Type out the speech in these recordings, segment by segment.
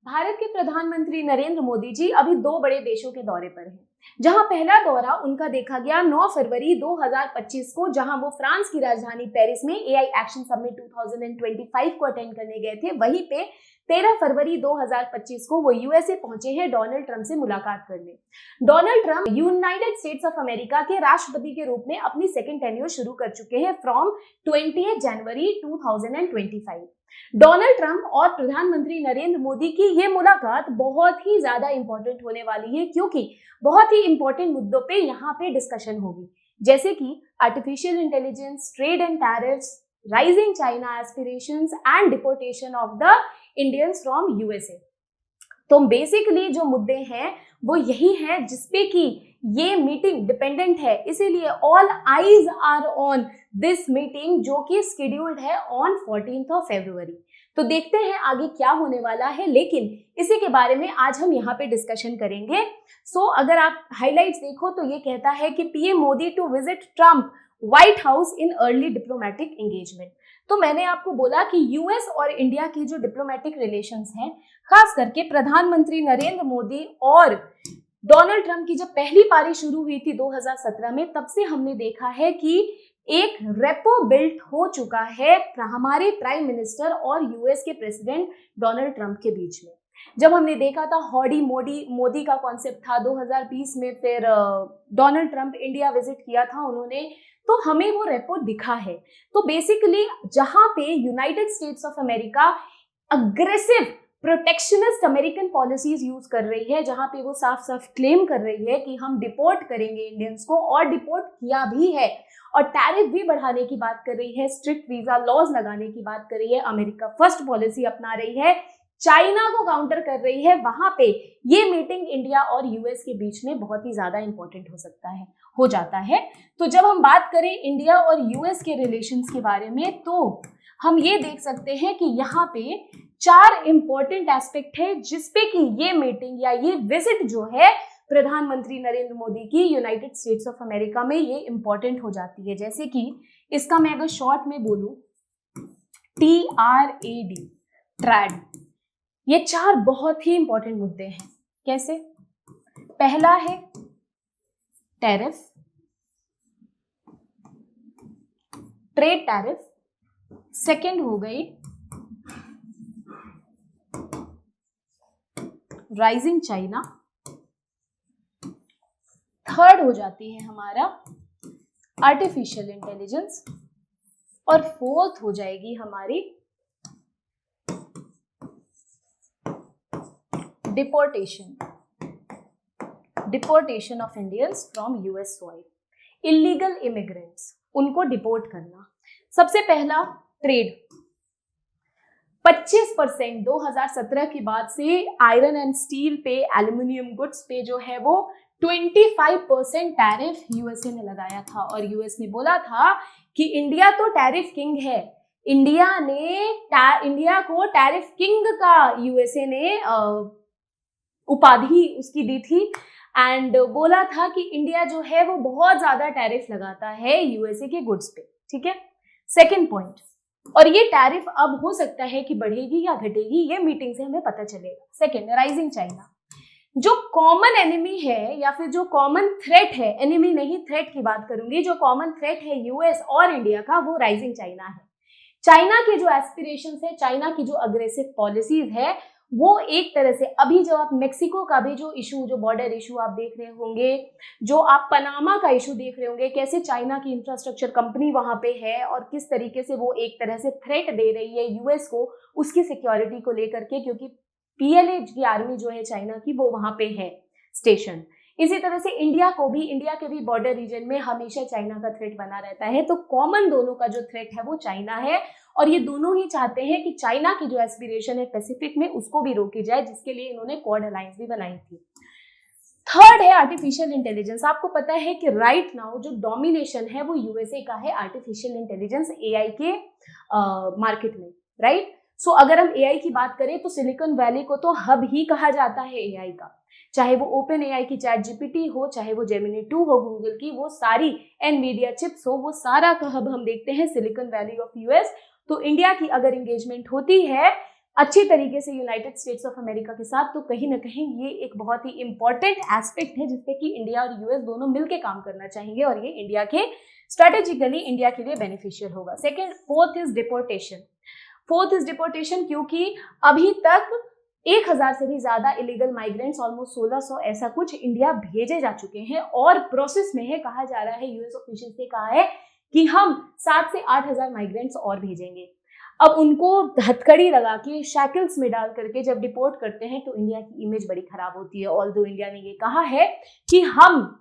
भारत के प्रधानमंत्री नरेंद्र मोदी जी अभी दो बड़े देशों के दौरे पर हैं। जहां पहला दौरा उनका देखा गया 9 फरवरी 2025 को, जहां वो फ्रांस की राजधानी पेरिस में एआई एक्शन समिट 2025 को अटेंड करने गए थे। वहीं पे 13 फरवरी 2025 को वो यूएसए पहुंचे हैं डोनाल्ड ट्रंप से मुलाकात करने। Donald Trump United States of America के राष्ट्रपति के रूप में अपनी सेकेंड टेन्योर शुरू कर चुके हैं फ्रॉम 20 जनवरी 2025। डोनाल्ड ट्रंप और प्रधानमंत्री नरेंद्र मोदी की ये मुलाकात बहुत ही ज्यादा इंपॉर्टेंट होने वाली है, क्योंकि बहुत ही इंपॉर्टेंट मुद्दों पे यहाँ पे डिस्कशन होगी, जैसे कि artificial intelligence, trade and tariffs, rising China aspirations and deportation of the Indians from USA. तो बेसिकली जो मुद्दे हैं वो यही हैं जिसपे कि ये मीटिंग डिपेंडेंट है, इसीलिए all eyes are on this meeting, जो कि स्केड्यूल्ड है ऑन 14 फरवरी। तो देखते हैं आगे क्या होने वाला है, लेकिन इसी के बारे में आज हम यहाँ पे डिस्कशन करेंगे। अगर आप हाइलाइट्स देखो तो ये कहता है कि PM Modi to visit Trump White House in early diplomatic engagement. तो मैंने आपको बोला कि यूएस और इंडिया की जो डिप्लोमेटिक रिलेशंस हैं, खास करके प्रधानमंत्री नरेंद्र मोदी और डोनाल्ड ट्रंप की जब पहली पारी शुरू हुई थी 2017 में, तब से हमने देखा है कि एक रेपो बिल्ट हो चुका है हमारे प्राइम मिनिस्टर और यूएस के प्रेसिडेंट डोनाल्ड ट्रंप के बीच में। जब हमने देखा था हॉडी मोदी का कॉन्सेप्ट था 2020 में, फिर डोनाल्ड ट्रंप इंडिया विजिट किया था उन्होंने, तो हमें वो रेपो दिखा है। तो बेसिकली जहां पे United States of America aggressive protectionist American policies use कर रही है, जहां पे वो साफ साफ क्लेम कर रही है कि हम डिपोर्ट करेंगे इंडियंस को, और डिपोर्ट किया भी है, और टैरिफ भी बढ़ाने की बात कर रही है, स्ट्रिक्ट वीजा लॉज लगाने की बात कर रही है, अमेरिका फर्स्ट पॉलिसी अपना रही है, चाइना को काउंटर कर रही है। वहां पे ये मीटिंग इंडिया और यूएस के बीच में बहुत ही ज्यादा इंपॉर्टेंट हो जाता है। तो जब हम बात करें इंडिया और यूएस के रिलेशंस के बारे में, तो हम ये देख सकते हैं कि यहाँ पे 4 इंपॉर्टेंट एस्पेक्ट है जिसपे कि ये मीटिंग या ये विजिट जो है प्रधानमंत्री नरेंद्र मोदी की यूनाइटेड स्टेट्स ऑफ अमेरिका में, ये इंपॉर्टेंट हो जाती है। जैसे कि इसका मैं अगर शॉर्ट में बोलूं, TRAD, ट्रैड, ये 4 बहुत ही इंपॉर्टेंट मुद्दे हैं। कैसे? पहला है टैरिफ, ट्रेड टैरिफ, सेकंड हो गई राइजिंग चाइना, थर्ड हो जाती है हमारा आर्टिफिशियल इंटेलिजेंस, और फोर्थ हो जाएगी हमारी deportation of Indians from US soil. Illegal immigrants, उनको डिपोर्ट करना। सबसे पहला ट्रेड, 25% 2017 के बाद से आयरन एंड स्टील पे, एल्यूमिनियम गुड्स पे जो है वो 25% टैरिफ यूएसए ने लगाया था, और यूएस ने बोला था कि इंडिया तो टैरिफ किंग है। इंडिया को टैरिफ किंग का यूएसए ने उपाधि उसकी दी थी, एंड बोला था कि इंडिया जो है वो बहुत ज्यादा टैरिफ लगाता है यूएसए के गुड्स पे। ठीक है, सेकंड पॉइंट। और ये टैरिफ अब हो सकता है कि बढ़ेगी या घटेगी, ये मीटिंग से हमें पता चलेगा। Second, rising China. जो कॉमन एनिमी है या फिर जो कॉमन थ्रेट है, एनिमी नहीं थ्रेट की बात करूंगी, जो कॉमन थ्रेट है यूएस और इंडिया का, वो राइजिंग चाइना है। चाइना के जो एस्पिरेशंस है, चाइना की जो अग्रेसिव पॉलिसीज है, वो एक तरह से अभी जो आप मेक्सिको का भी जो इशू, जो बॉर्डर इशू आप देख रहे होंगे, जो आप पनामा का इशू देख रहे होंगे, कैसे चाइना की इंफ्रास्ट्रक्चर कंपनी वहां पे है और किस तरीके से वो एक तरह से थ्रेट दे रही है यूएस को उसकी सिक्योरिटी को लेकर के, क्योंकि पीएलए की आर्मी जो है चाइना की वो वहां पे है स्टेशन। इसी तरह से इंडिया के भी बॉर्डर रीजन में हमेशा चाइना का थ्रेट बना रहता है। तो कॉमन दोनों का जो थ्रेट है वो चाइना है, और ये दोनों ही चाहते हैं कि चाइना की जो एस्पिरेशन है पैसिफिक में, उसको भी रोकी जाए, जिसके लिए इन्होंने क्वाड अलायंस भी बनाई थी। थर्ड है आर्टिफिशियल इंटेलिजेंस। आपको पता है कि राइट नाउ जो डोमिनेशन है वो यूएसए का है आर्टिफिशियल इंटेलिजेंस, एआई के मार्केट में, राइट। अगर हम एआई की बात करें तो सिलिकॉन वैली को तो हब ही कहा जाता है एआई का, चाहे वो ओपन एआई की चैट जीपीटी हो, चाहे वो जेमिनी 2 हो गूगल की, वो सारी एनवीडिया चिप्स हो, वो सारा का हब हम देखते हैं सिलिकॉन वैली ऑफ यूएस। तो इंडिया की अगर एंगेजमेंट होती है अच्छी तरीके से यूनाइटेड स्टेट्स ऑफ अमेरिका के साथ, तो कहीं ना कहीं ये एक बहुत ही इंपॉर्टेंट एस्पेक्ट है जिसपे कि इंडिया और यूएस दोनों मिलकर काम करना चाहेंगे और ये इंडिया के स्ट्रेटेजिकली इंडिया के लिए बेनिफिशियल होगा। सेकेंड, फोर्थ इज डिपोर्टेशन क्योंकि अभी तक 1000 से भी ज्यादा इलीगल माइग्रेंट्स, ऑलमोस्ट 1600 ऐसा कुछ इंडिया भेजे जा चुके हैं और प्रोसेस में है। कहा जा रहा है, यूएस ऑफिशियल्स ने कहा है कि हम 7 से 8000 माइग्रेंट्स और भेजेंगे। अब उनको हथकड़ी लगा के शैकल्स में डाल करके जब डिपोर्ट करते हैं तो इंडिया की इमेज बड़ी खराब होती है। ऑल्दो इंडिया ने ये कहा है कि हम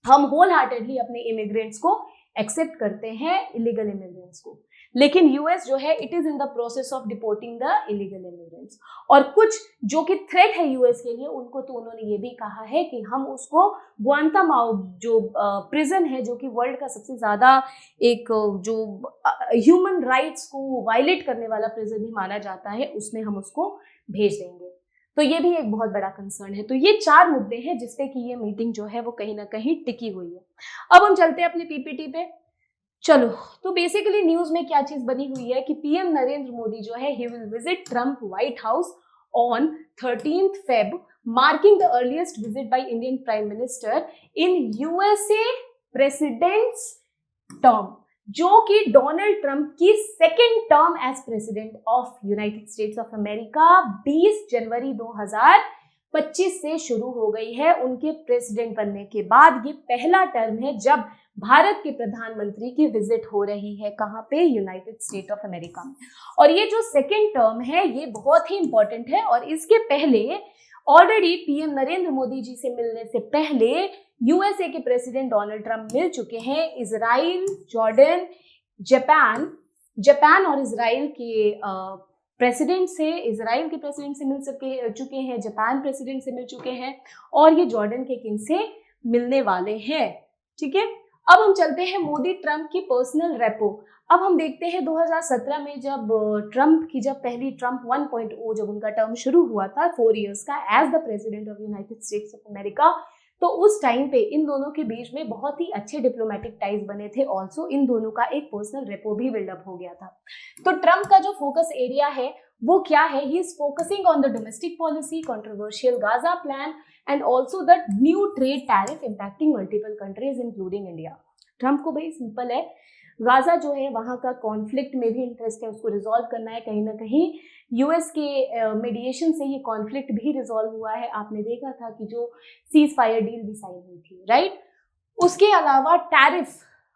होल हार्टेडली अपने इमिग्रेंट्स को एक्सेप्ट करते हैं, इलीगल इमिग्रेंट्स को, लेकिन यूएस जो है it is in the process of deporting the illegal immigrants. और कुछ जो कि थ्रेट है यूएस के लिए, उनको तो उन्होंने ये भी कहा है कि हम उसको गुआंतानामो जो प्रिजन है, जो कि वर्ल्ड का सबसे ज्यादा एक जो ह्यूमन राइट्स को वायलेट करने वाला प्रिजन ही माना जाता है, उसमें हम उसको भेज देंगे। तो ये भी एक बहुत बड़ा कंसर्न है। तो ये 4 मुद्दे हैं जिसपे कि ये मीटिंग जो है वो कहीं ना कहीं टिकी हुई है। अब हम चलते हैं अपने पीपीटी पे। चलो, तो बेसिकली न्यूज में क्या चीज बनी हुई है कि पीएम नरेंद्र मोदी जो है he will visit Trump White House on 13th Feb, marking the earliest visit by Indian prime minister in USA president's term, जो कि डोनाल्ड ट्रंप की second term as president of United States of America 20 जनवरी 2025 से शुरू हो गई है। उनके प्रेसिडेंट बनने के बाद ये पहला टर्म है जब भारत के प्रधानमंत्री की विजिट हो रही है। कहाँ पे? यूनाइटेड स्टेट ऑफ अमेरिका में। और ये जो सेकेंड टर्म है ये बहुत ही इंपॉर्टेंट है। और इसके पहले ऑलरेडी पीएम नरेंद्र मोदी जी से मिलने से पहले यूएसए के प्रेसिडेंट डोनाल्ड ट्रंप मिल चुके हैं। इजराइल, जॉर्डन, जापान और इजराइल के प्रेसिडेंट से मिल चुके हैं, जापान प्रेसिडेंट से मिल चुके हैं और ये जॉर्डन के किंग से मिलने वाले हैं। ठीक है, अब हम चलते हैं मोदी ट्रंप की पर्सनल रेपो। अब हम देखते हैं 2017 में जब पहली ट्रंप 1.0 जब उनका टर्म शुरू हुआ था 4 इयर्स का as the president of United States of America, तो उस टाइम पे इन दोनों के बीच में बहुत ही अच्छे डिप्लोमेटिक टाइज बने थे। ऑल्सो इन दोनों का एक पर्सनल रेपो भी बिल्डअप हो गया था। तो ट्रंप का जो फोकस एरिया है वो क्या है? He is focusing on the domestic policy, controversial Gaza plan and also the new trade tariff impacting multiple countries including India. Trump को भाई सिंपल है, गाजा जो है वहां का कॉन्फ्लिक्ट में भी इंटरेस्ट है, उसको रिजॉल्व करना है। कहीं ना कहीं यूएस के मीडिएशन से ये कॉन्फ्लिक्ट भी रिजॉल्व हुआ है। आपने देखा था कि जो सीज फायर डील भी साइन हुई थी, राइट। उसके अलावा टैरिफ,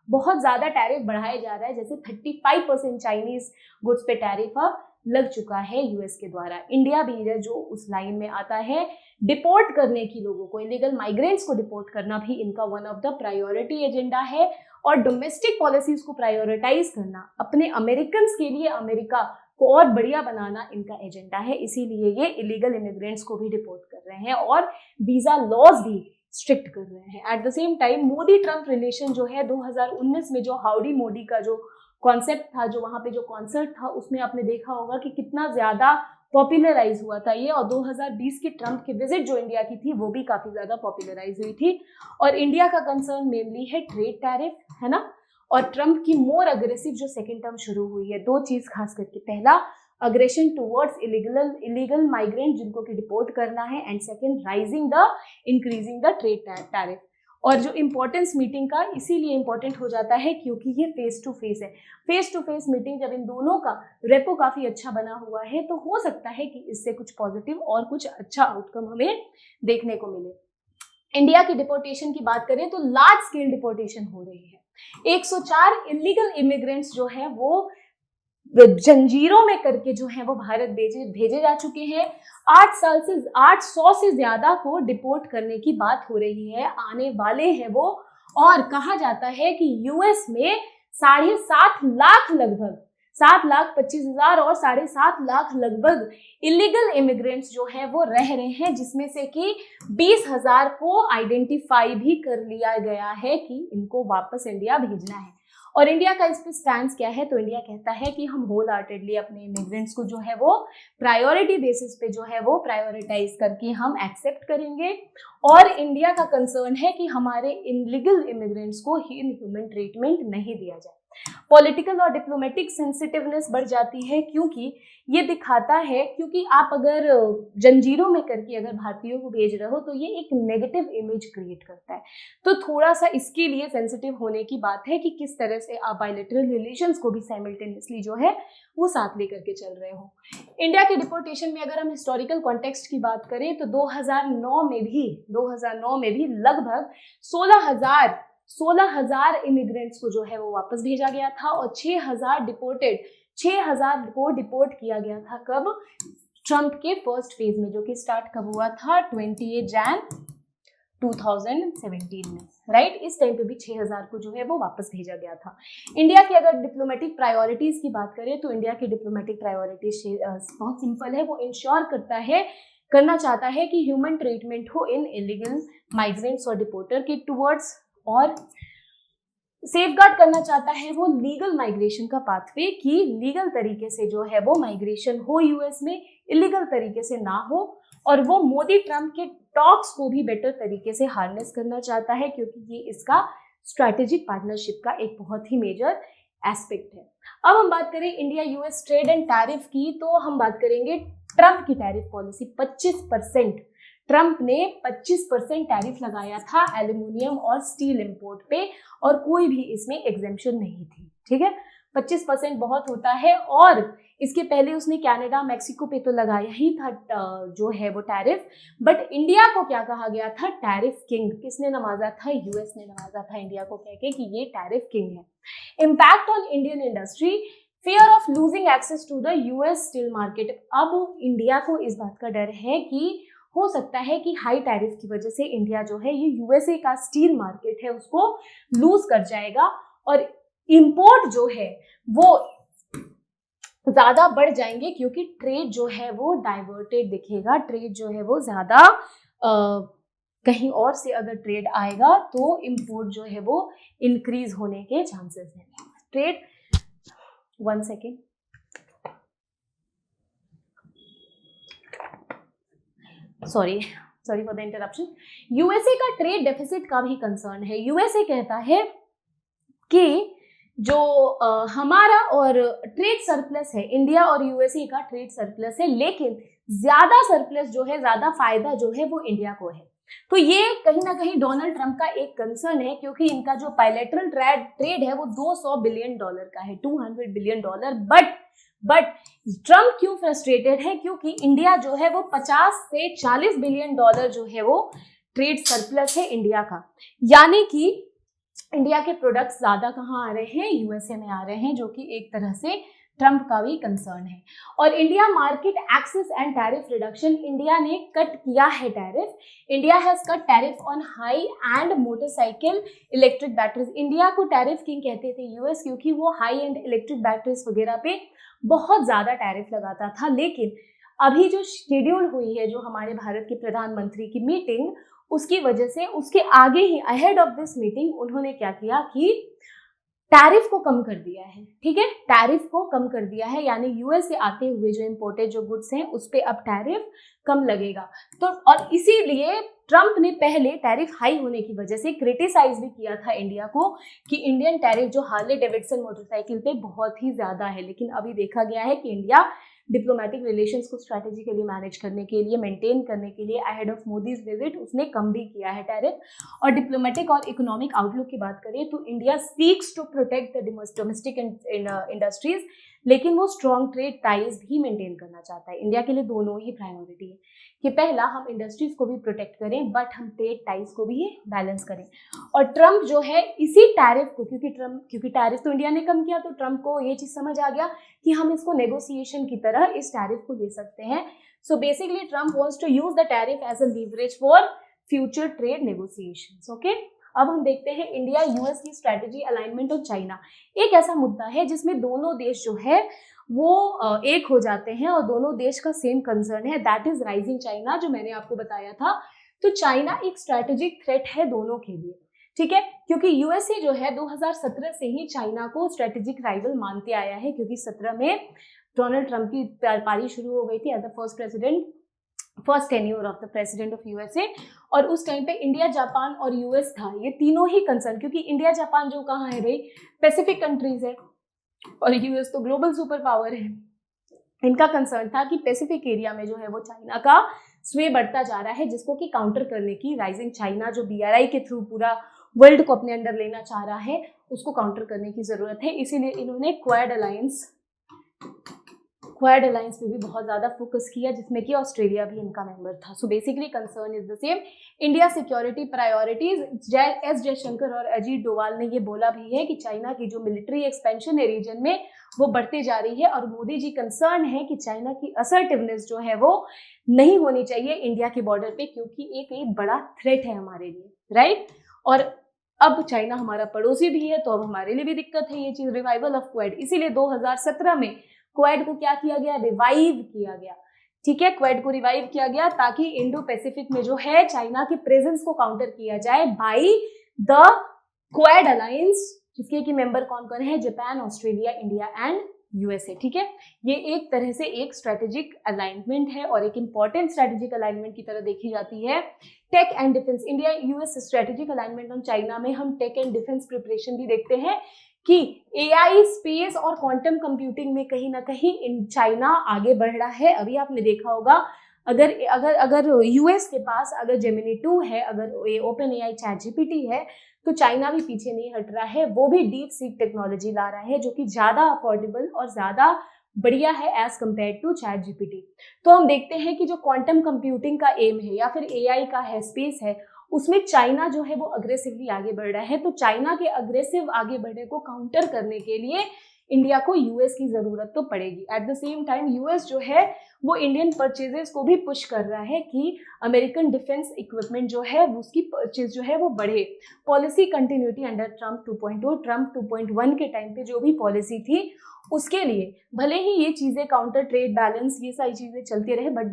बहुत ज्यादा टैरिफ बढ़ाया जा रहा है, जैसे 35% चाइनीज गुड्स पे टैरिफ अब लग चुका है यूएस के द्वारा। इंडिया भी है जो उस लाइन में आता है। डिपोर्ट करने की, लोगों को, इलीगल माइग्रेंट्स को डिपोर्ट करना भी इनका one of the priority agenda है। और डोमेस्टिक पॉलिसीज को प्रायोरिटाइज करना, अपने अमेरिकन के लिए अमेरिका को और बढ़िया बनाना इनका एजेंडा है। इसीलिए ये इलीगल इमिग्रेंट्स को भी डिपोर्ट कर रहे हैं और वीजा लॉज भी स्ट्रिक्ट कर रहे हैं। At the same time Modi Trump relation जो है 2019 में जो हाउडी मोदी का जो कॉन्सेप्ट था, जो वहां पे जो कॉन्सर्ट था, उसमें आपने देखा होगा कि कितना ज्यादा पॉपुलराइज हुआ था ये। और 2020 की ट्रंप की विजिट जो इंडिया की थी वो भी काफी ज्यादा पॉपुलराइज हुई थी। और इंडिया का कंसर्न मेनली है ट्रेड टैरिफ, है ना। और ट्रंप की मोर अग्रेसिव जो सेकेंड टर्म शुरू हुई है, 2 चीज खास करके, पहला अग्रेशन टुवर्ड्स इलीगल माइग्रेंट जिनको कि डिपोर्ट करना है, and second increasing the trade tariff. और जो इम्पोर्टेंस मीटिंग का इसीलिए इम्पोर्टेंट हो जाता है क्योंकि ये फेस टू फेस है। फेस टू फेस मीटिंग जब इन दोनों का रेपो काफी अच्छा बना हुआ है तो हो सकता है कि इससे कुछ पॉजिटिव और कुछ अच्छा आउटकम हमें देखने को मिले। इंडिया की डिपोर्टेशन की बात करें तो लार्ज स्केल डिपोर्टेशन हो रही है। 104 इलीगल इमिग्रेंट्स जो है वो जंजीरों में करके जो है वो भारत भेजे जा चुके हैं। 800 से ज्यादा को डिपोर्ट करने की बात हो रही है, आने वाले हैं वो। और कहा जाता है कि यूएस में 7.5 लाख, लगभग 7,25,000 और 7.5 लाख लगभग इलीगल इमिग्रेंट्स जो है वो रह रहे हैं, जिसमें से कि 20,000 को आइडेंटिफाई भी कर लिया गया है कि इनको वापस इंडिया भेजना है। और इंडिया का इस पे स्टैंड क्या है? तो इंडिया कहता है कि हम होल हार्टेडली अपने इमिग्रेंट्स को जो है वो प्रायोरिटी बेसिस पे जो है वो प्रायोरिटाइज करके हम एक्सेप्ट करेंगे। और इंडिया का कंसर्न है कि हमारे इलीगल इमिग्रेंट्स को इनह्यूमन ट्रीटमेंट नहीं दिया जाए। पॉलिटिकल और डिप्लोमेटिक सेंसिटिवनेस बढ़ जाती है, क्योंकि ये दिखाता है, क्योंकि आप अगर जंजीरों में करके अगर भारतीयों को भेज रहे हो तो ये एक नेगेटिव इमेज क्रिएट करता है। तो थोड़ा सा इसके लिए सेंसिटिव होने की बात है कि किस तरह से आप बायलैटरल रिलेशंस को भी साइमल्टेनियसली जो है वो साथ लेकर के चल रहे हो। इंडिया के डिपोर्टेशन में अगर हम हिस्टोरिकल कॉन्टेक्स्ट की बात करें तो 2009 में भी लगभग 16,000 इमिग्रेंट्स को जो है वो वापस भेजा गया था और 6,000 को डिपोर्ट किया गया था। कब? ट्रंप के फर्स्ट फेज में, जो कि स्टार्ट कब हुआ था? 28 जैन 2017 में, राइट। इस टाइम पे भी 6,000 को जो है वो वापस भेजा गया था। इंडिया की अगर डिप्लोमेटिक प्रायोरिटीज की बात करें तो इंडिया की डिप्लोमेटिक प्रायोरिटीज बहुत सिंपल है। वो इंश्योर करना चाहता है कि ह्यूमन ट्रीटमेंट हो इन इलीगल माइग्रेंट्स और डिपोर्टर के टुवर्ड्स, और सेफगार्ड करना चाहता है वो लीगल माइग्रेशन का पाथवे, कि लीगल तरीके से जो है वो माइग्रेशन हो यूएस में, इलीगल तरीके से ना हो। और वो मोदी ट्रंप के टॉक्स को भी बेटर तरीके से हार्नेस करना चाहता है, क्योंकि ये इसका स्ट्रैटेजिक पार्टनरशिप का एक बहुत ही मेजर एस्पेक्ट है। अब हम बात करें India US trade and tariff की, तो हम बात करेंगे ट्रंप की टैरिफ पॉलिसी। 25%, ट्रंप ने 25% टैरिफ लगाया था एल्यूमिनियम और स्टील इंपोर्ट पे, और कोई भी इसमें एग्जेम्पशन नहीं थी, ठीक है। 25% बहुत होता है। और इसके पहले उसने कनाडा, मैक्सिको पे तो लगाया ही था जो है वो टैरिफ, बट इंडिया को क्या कहा गया था? Tariff king. किसने नवाजा था? यूएस ने नवाजा था इंडिया को कह के कि ये टैरिफ किंग है। Impact on Indian industry, fear of losing access to the US steel market. अब इंडिया को इस बात का डर है कि हो सकता है कि हाई टैरिफ की वजह से इंडिया जो है ये यूएसए का स्टील मार्केट है उसको लूज कर जाएगा, और इंपोर्ट जो है वो ज्यादा बढ़ जाएंगे, क्योंकि ट्रेड जो है वो डाइवर्टेड दिखेगा। ट्रेड जो है वो ज्यादा कहीं और से अगर ट्रेड आएगा तो इंपोर्ट जो है वो इंक्रीज होने के चांसेस हैं। Trade, 1 second, sorry for the interruption. USA का ट्रेड डेफिसिट का भी कंसर्न है। यूएसए कहता है कि जो हमारा और ट्रेड सरप्लस है, इंडिया और यूएसए का ट्रेड सरप्लस है, लेकिन ज्यादा सरप्लस जो है, ज्यादा फायदा जो है वो इंडिया को है। तो ये कहीं ना कहीं डोनाल्ड ट्रंप का एक कंसर्न है, क्योंकि इनका जो बायलैटरल ट्रेड है वो $200 बिलियन का है, $200 बिलियन। बट ट्रंप क्यों फ्रस्ट्रेटेड है? क्योंकि इंडिया जो है वो 50 से 40 बिलियन डॉलर जो है वो ट्रेड सरप्लस है इंडिया का, यानी कि इंडिया के प्रोडक्ट्स ज्यादा कहाँ आ रहे हैं? यूएसए में आ रहे हैं, जो कि एक तरह से ट्रंप का भी कंसर्न है। और India market access and tariff reduction, India ने कट किया है tariff. India has cut tariff on high end motorcycle electric batteries. India को टैरिफ किंग कहते थे यूएस, क्योंकि वो हाई एंड इलेक्ट्रिक बैटरीज वगैरह पे बहुत ज्यादा टैरिफ लगाता था। लेकिन अभी जो शेड्यूल हुई है, जो हमारे भारत के प्रधानमंत्री की मीटिंग, उसकी वजह से उसके आगे ही अहेड ऑफ दिस मीटिंग उन्होंने क्या किया कि टैरिफ को कम कर दिया है, ठीक है। टैरिफ को कम कर दिया है, यानी यूएस से आते हुए जो इंपोर्टेड जो गुड्स हैं उस पे अब टैरिफ कम लगेगा। तो और इसीलिए ट्रंप ने पहले टैरिफ हाई होने की वजह से क्रिटिसाइज भी किया था इंडिया को कि इंडियन टैरिफ जो हार्ले डेविडसन मोटरसाइकिल पे बहुत ही ज्यादा है। लेकिन अभी देखा गया है कि इंडिया डिप्लोमेटिक रिलेशंस को स्ट्रैटेजिकली मैनेज करने के लिए, मेंटेन करने के लिए अहेड ऑफ मोदीज विजिट उसने कम भी किया है टैरिफ। और डिप्लोमेटिक और इकोनॉमिक आउटलुक की बात करें तो India seeks to protect the domestic industries, लेकिन वो स्ट्रॉन्ग ट्रेड टाइज भी मेंटेन करना चाहता है। इंडिया के लिए दोनों ही प्रायोरिटी है कि पहला हम इंडस्ट्रीज को भी प्रोटेक्ट करें, बट हम ट्रेड टाइज को भी बैलेंस करें। और ट्रंप जो है इसी टैरिफ को, क्योंकि टैरिफ तो इंडिया ने कम किया, तो ट्रंप को ये चीज समझ आ गया कि हम इसको नेगोशिएशन की तरह इस टैरिफ को ले सकते हैं। So basically Trump wants to use the tariff as a leverage for future trade negotiations. Okay, अब हम देखते हैं इंडिया यूएस की स्ट्रैटेजी अलाइनमेंट और चाइना। एक ऐसा मुद्दा है जिसमें दोनों देश जो है वो एक हो जाते हैं और दोनों देश का सेम कंसर्न है, दैट इज राइजिंग चाइना, जो मैंने आपको बताया था। तो चाइना एक स्ट्रैटेजिक थ्रेट है दोनों के लिए, ठीक है, क्योंकि यूएसए जो है 2017 से ही चाइना को स्ट्रैटेजिक राइवल मानते आया है, क्योंकि 17 में डोनाल्ड ट्रंप की पारी शुरू हो गई थी as the first president first tenure of the president of USA. और उस टाइम पे इंडिया, जापान और यूएस था, ये तीनों ही कंसर्न, क्योंकि इंडिया जापान जो कहाँ है भाई, पैसिफिक कंट्रीज है, और यूएस तो ग्लोबल सुपर पावर है। इनका कंसर्न था कि पैसिफिक एरिया में जो है वो चाइना का स्वे बढ़ता जा रहा है, जिसको कि काउंटर करने की, राइजिंग चाइना जो बीआरआई के थ्रू पूरा वर्ल्ड को अपने अंडर लेना चाह रहा है, उसको काउंटर करने की जरूरत है। इसीलिए इन्होंने क्वाड अलायंस पे भी बहुत ज्यादा फोकस किया, जिसमें कि ऑस्ट्रेलिया भी इनका मेंबर था। So basically concern is the same. India security priorities, S Jaishankar और अजीत डोवाल ने ये बोला भी है कि चाइना की जो मिलिट्री एक्सपेंशन है रीजन में वो बढ़ती जा रही है, और मोदी जी कंसर्न है कि चाइना की असर्टिवनेस जो है वो नहीं होनी चाहिए इंडिया के बॉर्डर पे, क्योंकि एक बड़ा थ्रेट है हमारे लिए, राइट। और अब चाइना हमारा पड़ोसी भी है, तो अब हमारे लिए भी दिक्कत है ये चीज, रिवाइवल ऑफ क्वाड। इसीलिए 2017 में क्वाड को क्या किया गया, रिवाइव किया गया, ठीक है, क्वाड को रिवाइव किया गया ताकि इंडो पैसिफिक में जो है चाइना के प्रेजेंस को काउंटर किया जाए बाय द क्वाड अलायंस, जिसके कि मेंबर कौन कौन है, Japan, Australia, India and USA, ठीक है। ये एक तरह से एक स्ट्रेटेजिक अलाइनमेंट है और एक इंपॉर्टेंट स्ट्रेटेजिक अलाइनमेंट की तरह देखी जाती है। Tech and defence, India US strategic alignment on China में हम टेक एंड डिफेंस प्रिपरेशन भी देखते हैं कि एआई, स्पेस और क्वांटम कंप्यूटिंग में कहीं ना कहीं चाइना आगे बढ़ रहा है। अभी आपने देखा होगा, अगर अगर अगर यूएस के पास अगर जेमिनी 2 है, अगर ओपन एआई चैट जीपीटी है, तो चाइना भी पीछे नहीं हट रहा है, वो भी डीप सीक टेक्नोलॉजी ला रहा है, जो कि ज्यादा अफोर्डेबल और ज्यादा बढ़िया है as compare to ChatGPT. तो हम देखते हैं कि जो क्वांटम कंप्यूटिंग का एम है या फिर एआई का है, स्पेस है, उसमें चाइना जो है वो अग्रेसिवली आगे बढ़ रहा है। तो चाइना के अग्रेसिव आगे बढ़ने को काउंटर करने के लिए इंडिया को यूएस की जरूरत तो पड़ेगी। At the same time US जो है वो इंडियन परचेजेस को भी पुश कर रहा है कि अमेरिकन डिफेंस इक्विपमेंट जो है उसकी परचेज जो है वो बढ़े। Policy continuity under Trump 2.0, Trump 2.1 के टाइम पे जो भी पॉलिसी थी उसके लिए भले ही ये चीजें, काउंटर ट्रेड बैलेंस, ये सारी चीजें चलती रहे, but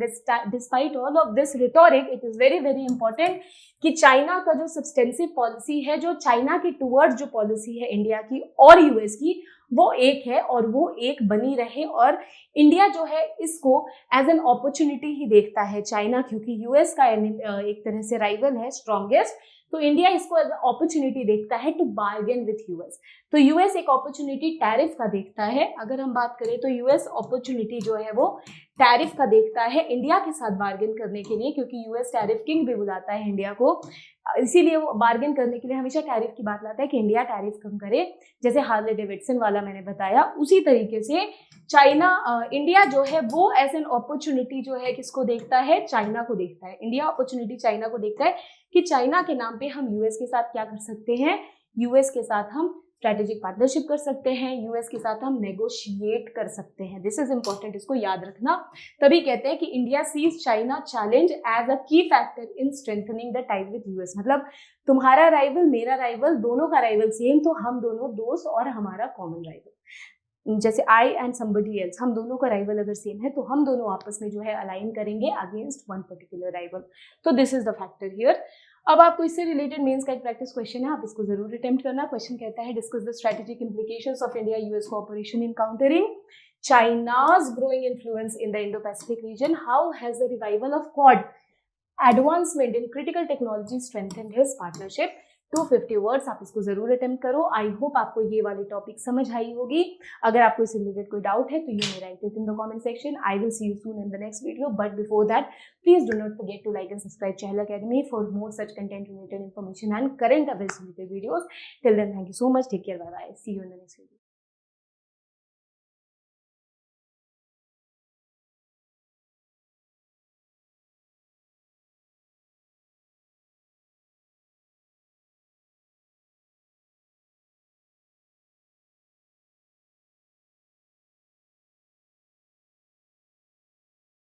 despite all of this rhetoric, it is very very important कि चाइना का जो सब्सटेंसिव पॉलिसी है, जो चाइना की टुवर्ड्स जो पॉलिसी है इंडिया की और यूएस की, वो एक है और वो एक बनी रहे। और इंडिया जो है इसको एज एन अपॉर्चुनिटी ही देखता है चाइना, क्योंकि यूएस का एक तरह से राइवल है स्ट्रॉन्गेस्ट, तो इंडिया इसको एज अपॉर्चुनिटी देखता है टू बार्गेन विथ यूएस। तो यूएस एक अपॉर्चुनिटी टैरिफ का देखता है। अगर हम बात करें तो यूएस अपॉर्चुनिटी जो है वो टैरिफ का देखता है इंडिया के साथ बार्गेन करने के लिए, क्योंकि यूएस टैरिफ किंग भी बुलाता है इंडिया को, इसीलिए वो बार्गेन करने के लिए हमेशा टैरिफ की बात लाता है कि इंडिया टैरिफ कम करे। जैसे हार्ले डेविडसन वाला मैंने बताया, उसी तरीके से इंडिया जो है वो एज एन अपॉर्चुनिटी जो है किसको देखता है, चाइना को देखता है। इंडिया अपॉर्चुनिटी चाइना को देखता है कि चाइना के नाम पे हम यूएस के साथ क्या कर सकते हैं, यूएस के साथ हम स्ट्रेटेजिक पार्टनरशिप कर सकते हैं, यूएस के साथ हम नेगोशिएट कर सकते हैं। दिस इज इंपॉर्टेंट, इसको याद रखना। तभी कहते हैं कि India sees China challenge as a key factor in strengthening the ties with US. मतलब तुम्हारा राइवल, मेरा राइवल, दोनों का राइवल सेम, तो हम दोनों दोस्त और हमारा कॉमन राइवल, जैसे आई एंड समबडी एल्स, हम दोनों का राइवल अगर सेम है तो हम दोनों आपस में जो है अलाइन करेंगे अगेंस्ट वन पर्टिकुलर राइवल। तो this is the factor here. अब आपको इससे रिलेटेड मेंस का एक प्रैक्टिस क्वेश्चन है, आप इसको जरूर अटेम्प्ट करना। क्वेश्चन कहता है, discuss the strategic implications of India US cooperation in countering China's growing influence in the Indo-Pacific region. How has the revival of Quad advancement in critical technology strengthened his partnership? 250 words, आप इसको जरूर attempt करो। I hope आपको ये वाली topic समझ आई होगी। अगर आपको इससे रिलेटेड कोई डाउट है तो you may write it in the comment section. I will see you soon in the next video, but before that please do not forget to like and subscribe Chahal academy for more such content related information and current affairs related videos. Till then, thank you so much, take care, bye bye, see you in the next video.